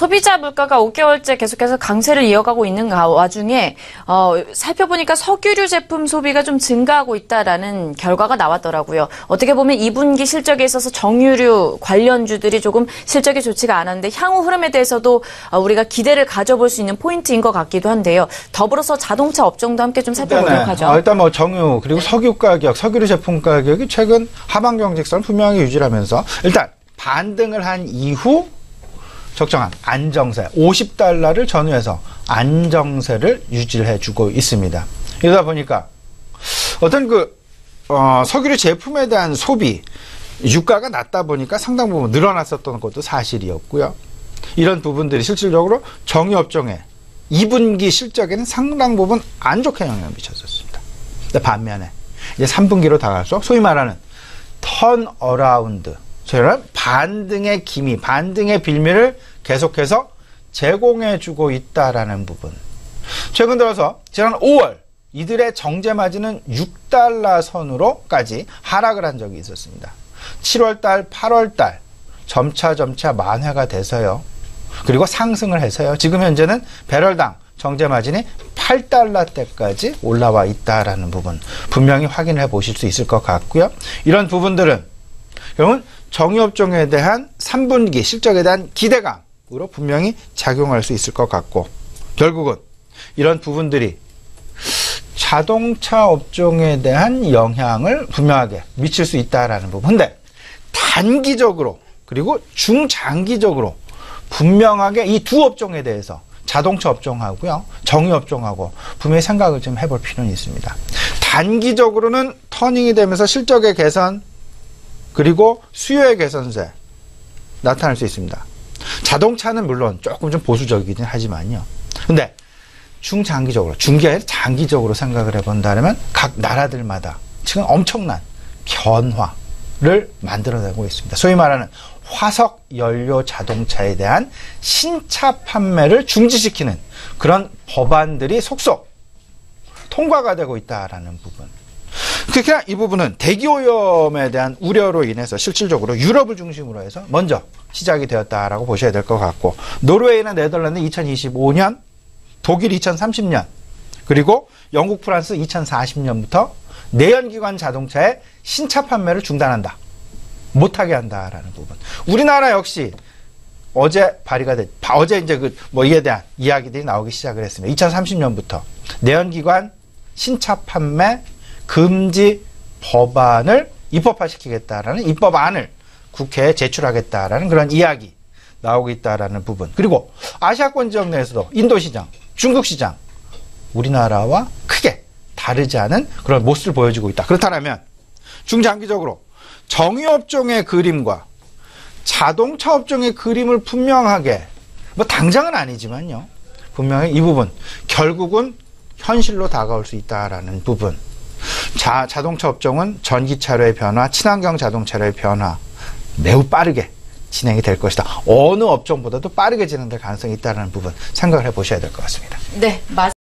소비자 물가가 5개월째 계속해서 강세를 이어가고 있는 와중에 살펴보니까 석유류 제품 소비가 좀 증가하고 있다라는 결과가 나왔더라고요. 어떻게 보면 2분기 실적에 있어서 정유류 관련주들이 조금 실적이 좋지가 않았는데 향후 흐름에 대해서도 우리가 기대를 가져볼 수 있는 포인트인 것 같기도 한데요. 더불어서 자동차 업종도 함께 좀 살펴보도록 하죠. 일단 뭐 정유 그리고 석유 가격, 석유류 제품 가격이 최근 하방 경직선을 분명하게 유지하면서 일단 반등을 한 이후 적정한 안정세 50달러를 전후해서 안정세를 유지를 해주고 있습니다. 이러다 보니까 어떤 석유류 제품에 대한 소비 유가가 낮다 보니까 상당 부분 늘어났었던 것도 사실이었고요. 이런 부분들이 실질적으로 정유업종의 2분기 실적에는 상당 부분 안 좋게 영향을 미쳤었습니다. 근데 반면에 이제 3분기로 다가갈수록 소위 말하는 턴어라운드, 저희는 반등의 기미, 반등의 빌미를 계속해서 제공해주고 있다라는 부분. 최근 들어서 지난 5월 이들의 정제 마진은 6달러 선으로까지 하락을 한 적이 있었습니다. 7월달, 8월달 점차 만회가 돼서요. 그리고 상승을 해서요. 지금 현재는 배럴당 정제 마진이 8달러대까지 올라와 있다라는 부분 분명히 확인해 보실 수 있을 것 같고요. 이런 부분들은 결국은 정유업종에 대한 3분기 실적에 대한 기대감으로 분명히 작용할 수 있을 것 같고, 결국은 이런 부분들이 자동차 업종에 대한 영향을 분명하게 미칠 수 있다라는 부분. 근데 단기적으로 그리고 중장기적으로 분명하게 이 두 업종에 대해서 자동차 업종하고요, 정유업종하고 분명히 생각을 좀 해볼 필요는 있습니다. 단기적으로는 터닝이 되면서 실적의 개선 그리고 수요의 개선세 나타날 수 있습니다. 자동차는 물론 조금 좀 보수적이긴 하지만요. 근데 중장기적으로, 중기 아니라 장기적으로 생각을 해본다면 각 나라들마다 지금 엄청난 변화를 만들어내고 있습니다. 소위 말하는 화석 연료 자동차에 대한 신차 판매를 중지시키는 그런 법안들이 속속 통과가 되고 있다라는 부분. 특히나 이 부분은 대기오염에 대한 우려로 인해서 실질적으로 유럽을 중심으로 해서 먼저 시작이 되었다라고 보셔야 될 것 같고, 노르웨이나 네덜란드 2025년, 독일 2030년, 그리고 영국, 프랑스 2040년부터 내연기관 자동차의 신차 판매를 중단한다. 못하게 한다라는 부분. 우리나라 역시 어제 이제 이에 대한 이야기들이 나오기 시작을 했습니다. 2030년부터 내연기관 신차 판매 금지 법안을 입법화시키겠다라는 입법안을 국회에 제출하겠다라는 그런 이야기 나오고 있다라는 부분. 그리고 아시아권 지역 내에서도 인도 시장, 중국 시장, 우리나라와 크게 다르지 않은 그런 모습을 보여주고 있다. 그렇다면 중장기적으로 정유업종의 그림과 자동차 업종의 그림을 분명하게, 당장은 아니지만요, 분명히 이 부분 결국은 현실로 다가올 수 있다라는 부분. 자동차 업종은 전기차로의 변화, 친환경 자동차로의 변화 매우 빠르게 진행이 될 것이다. 어느 업종보다도 빠르게 진행될 가능성이 있다는 부분 생각을 해보셔야 될 것 같습니다. 네, 맞습니다.